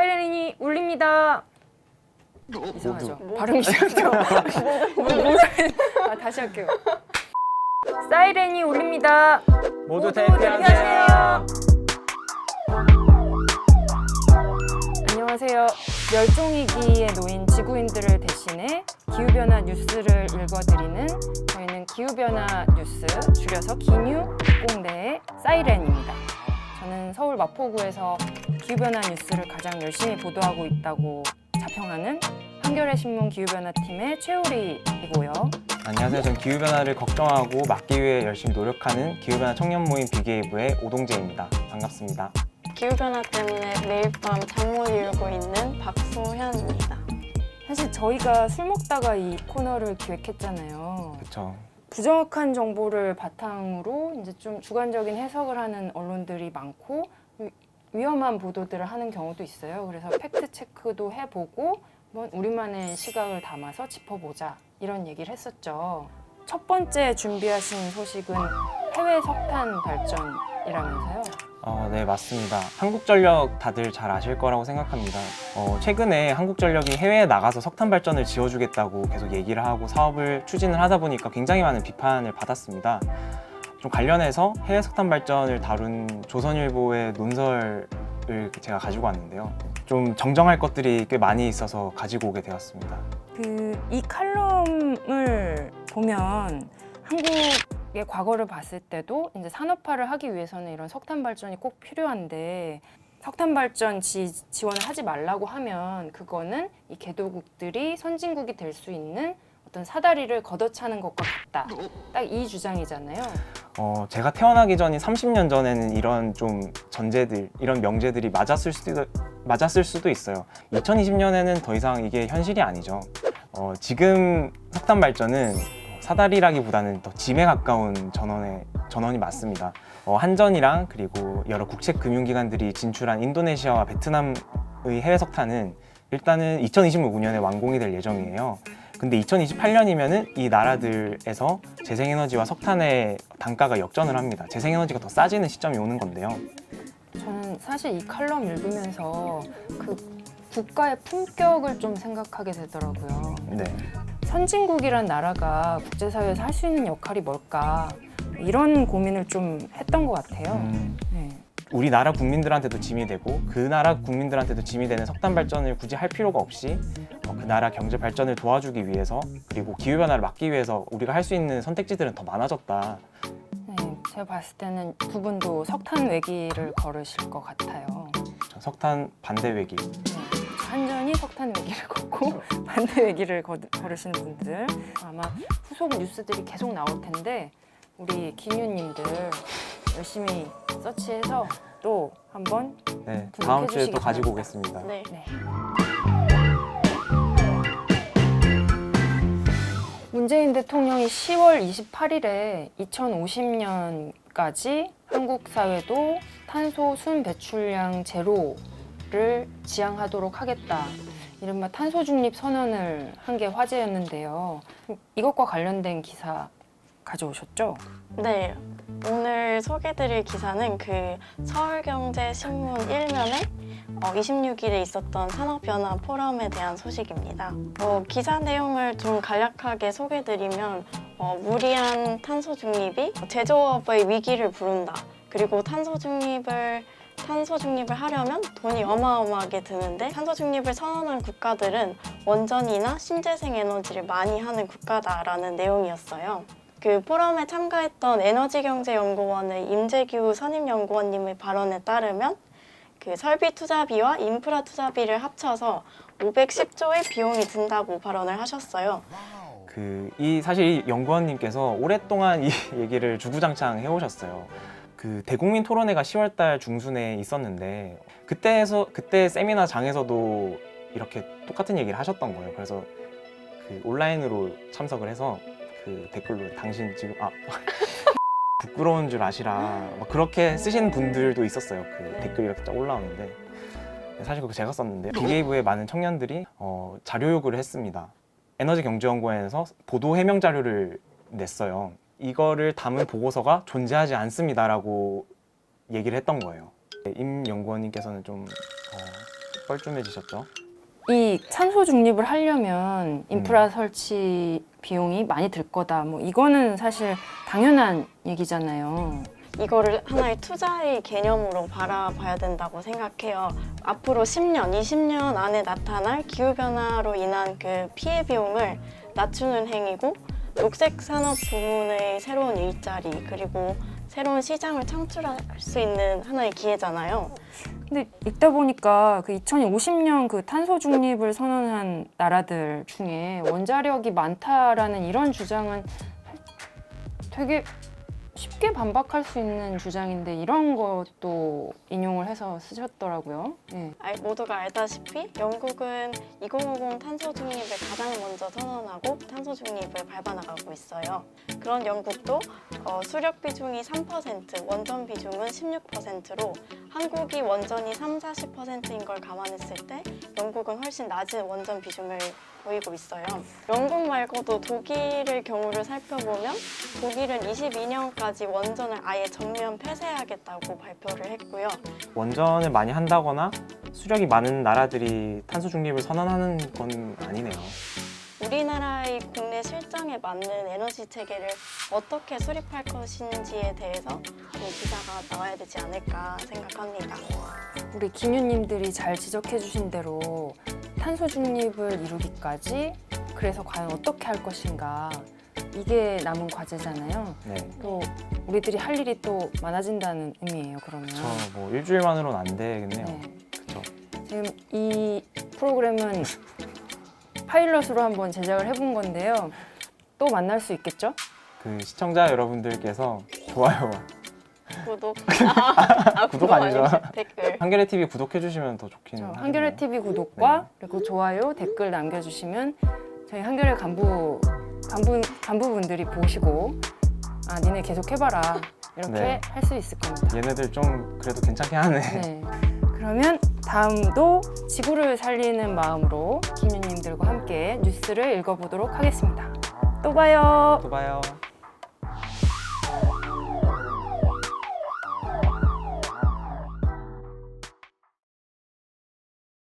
사이렌이 울립니다. 이상하죠? 발음이 이상하죠? 다시 할게요. 사이렌이 울립니다. 모두 대피하세요. 안녕하세요. 멸종위기에 놓인 지구인들을 대신해 기후변화 뉴스를 읽어드리는 저희는 기후변화 뉴스, 줄여서 기뉴 공대의 사이렌입니다. 저는 서울 마포구에서 기후변화 뉴스를 가장 열심히 보도하고 있다고 자평하는 한겨레 신문 기후변화팀의 최우리이고요. 안녕하세요. 전 기후변화를 걱정하고 막기 위해 열심히 노력하는 기후변화 청년 모임 비게이브의 오동재입니다. 반갑습니다. 기후변화 때문에 매일 밤 잠 못 이루고 있는 박소현입니다. 사실 저희가 술 먹다가 이 코너를 기획했잖아요. 그렇죠. 부정확한 정보를 바탕으로 이제 좀 주관적인 해석을 하는 언론들이 많고 위험한 보도들을 하는 경우도 있어요. 그래서 팩트 체크도 해보고 한번 우리만의 시각을 담아서 짚어보자 이런 얘기를 했었죠. 첫 번째 준비하신 소식은 해외 석탄 발전이라면서요. 네, 맞습니다. 한국전력 다들 잘 아실 거라고 생각합니다. 최근에 한국전력이 해외에 나가서 석탄 발전을 지어주겠다고 계속 얘기를 하고 사업을 추진을 하다 보니까 굉장히 많은 비판을 받았습니다. 좀 관련해서 해외 석탄 발전을 다룬 조선일보의 논설을 제가 가지고 왔는데요. 좀 정정할 것들이 꽤 많이 있어서 가지고 오게 되었습니다. 이 칼럼을 보면 한국의 과거를 봤을 때도 이제 산업화를 하기 위해서는 이런 석탄 발전이 꼭 필요한데 석탄 발전 지원을 하지 말라고 하면 그거는 이 개도국들이 선진국이 될 수 있는 어떤 사다리를 걷어차는 것과 같다. 딱 이 주장이잖아요. 제가 태어나기 전인 30년 전에는 이런 좀 전제들, 이런 명제들이 맞았을 수도 있어요. 2020년에는 더 이상 이게 현실이 아니죠. 지금 석탄 발전은 사다리라기보다는 더 짐에 가까운 전원이 맞습니다. 한전이랑 그리고 여러 국책 금융기관들이 진출한 인도네시아와 베트남의 해외 석탄은 일단은 2025년에 완공이 될 예정이에요. 근데 2028년이면은 이 나라들에서 재생에너지와 석탄의 단가가 역전을 합니다. 재생에너지가 더 싸지는 시점이 오는 건데요. 저는 사실 이 칼럼 읽으면서 그 국가의 품격을 좀 생각하게 되더라고요. 네. 선진국이란 나라가 국제사회에서 할 수 있는 역할이 뭘까 이런 고민을 좀 했던 것 같아요. 네. 우리나라 국민들한테도 짐이 되고 그 나라 국민들한테도 짐이 되는 석탄 발전을 굳이 할 필요가 없이 그 나라 경제 발전을 도와주기 위해서 그리고 기후변화를 막기 위해서 우리가 할 수 있는 선택지들은 더 많아졌다. 네, 제가 봤을 때는 두 분도 석탄 외기를 걸으실 것 같아요. 석탄 반대 외길. 네, 한전이 석탄 외기를 걷고 반대 외기를 걸으시는 분들 아마 후속 뉴스들이 계속 나올 텐데 우리 기뉴님들 열심히 서치해서 또 한번 네, 분석해 다음 주에 주시기 또 가지고 바랍니다. 오겠습니다. 네. 네. 문재인 대통령이 10월 28일에 2050년까지 한국 사회도 탄소 순 배출량 제로를 지향하도록 하겠다. 이른바 탄소 중립 선언을 한 게 화제였는데요. 이것과 관련된 기사 가져오셨죠? 네. 오늘 소개드릴 기사는 그 서울경제신문 1면에 26일에 있었던 산업변화 포럼에 대한 소식입니다. 기사 내용을 좀 간략하게 소개드리면 무리한 탄소 중립이 제조업의 위기를 부른다. 그리고 탄소 중립을 하려면 돈이 어마어마하게 드는데 탄소 중립을 선언한 국가들은 원전이나 신재생 에너지를 많이 하는 국가다라는 내용이었어요. 그 포럼에 참가했던 에너지경제연구원의 임재규 선임연구원님의 발언에 따르면 그 설비 투자비와 인프라 투자비를 합쳐서 510조의 비용이 든다고 발언을 하셨어요. 사실 이 연구원님께서 오랫동안 이 얘기를 주구장창 해오셨어요. 그 대국민 토론회가 10월달 중순에 있었는데 그때 세미나장에서도 이렇게 똑같은 얘기를 하셨던 거예요. 그래서 그 온라인으로 참석을 해서 그 댓글로 당신 지금 부끄러운 줄 아시라 막 그렇게 쓰시는 분들도 있었어요. 그 댓글이 이렇게 쫙 올라오는데 사실 그거 제가 썼는데 비게이브의 많은 청년들이 자료 요구를 했습니다. 에너지경제연구원에서 보도 해명 자료를 냈어요. 이거를 담은 보고서가 존재하지 않습니다라고 얘기를 했던 거예요. 임 연구원님께서는 좀 뻘쭘해지셨죠? 이 탄소 중립을 하려면 인프라 설치 비용이 많이 들 거다. 뭐 이거는 사실 당연한 얘기잖아요. 이거를 하나의 투자의 개념으로 바라봐야 된다고 생각해요. 앞으로 10년, 20년 안에 나타날 기후변화로 인한 그 피해 비용을 낮추는 행위고 녹색 산업 부문의 새로운 일자리 그리고 새로운 시장을 창출할 수 있는 하나의 기회잖아요. 근데 읽다 보니까 그 2050년 그 탄소 중립을 선언한 나라들 중에 원자력이 많다라는 이런 주장은 되게 쉽게 반박할 수 있는 주장인데 이런 것도 인용을 해서 쓰셨더라고요. 네. 모두가 알다시피 영국은 2050 탄소 중립을 가장 먼저 선언하고 탄소 중립을 밟아나가고 있어요. 그런 영국도 수력 비중이 3%, 원전 비중은 16%로 한국이 원전이 40%인 걸 감안했을 때 영국은 훨씬 낮은 원전 비중을 보이고 있어요. 영국 말고도 독일의 경우를 살펴보면 독일은 22년까지 원전을 아예 전면 폐쇄하겠다고 발표를 했고요. 원전을 많이 한다거나 수력이 많은 나라들이 탄소 중립을 선언하는 건 아니네요. 우리나라의 국내 실정에 맞는 에너지 체계를 어떻게 수립할 것인지에 대해서 기사가 나와야 되지 않을까 생각합니다. 우리 김유님들이 잘 지적해 주신 대로 탄소 중립을 이루기까지 그래서 과연 어떻게 할 것인가 이게 남은 과제잖아요. 네. 또 우리들이 할 일이 또 많아진다는 의미예요. 그러면 저 뭐 일주일만으로는 안 되겠네요. 네. 그렇죠. 지금 이 프로그램은 파일럿으로 한번 제작을 해본 건데요. 또 만날 수 있겠죠? 그 시청자 여러분들께서 좋아요와 구독, 구독 아니죠? 댓글. 한겨레 TV 구독해 주시면 더 좋긴 저 하겠네요. 한겨레 TV 구독과 네. 그리고 좋아요, 댓글 남겨주시면 저희 한겨레 간부분들이 보시고 아 니네 계속 해봐라 이렇게 네. 할 수 있을 겁니다. 얘네들 좀 그래도 괜찮게 하네. 네. 그러면 다음도 지구를 살리는 마음으로 김유님들과 함께 뉴스를 읽어보도록 하겠습니다. 또 봐요. 또 봐요.